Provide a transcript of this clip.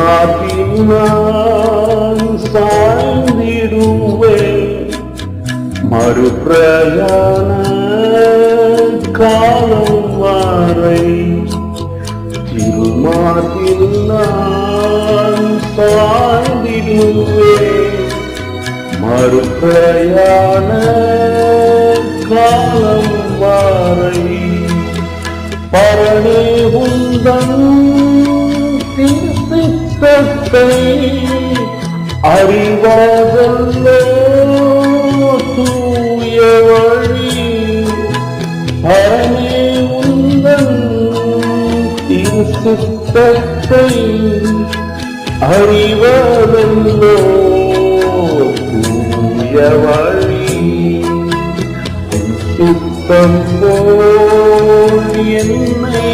திருமார்பில் நான் சாய்ந்திடுவேன். மறுபிரயாண காலம் வரை திருமார்பில் நான் சாய்ந்திடுவேன். மறுபிரயாண காலம் வரை பரணே உந்தன் சித்தத்தை அறிவாதல்லோ தூய வழி. பரணே உந்தன் சித்தத்தை அறிவாதல்லோ தூய வழி. சித்தம் போல் என்னை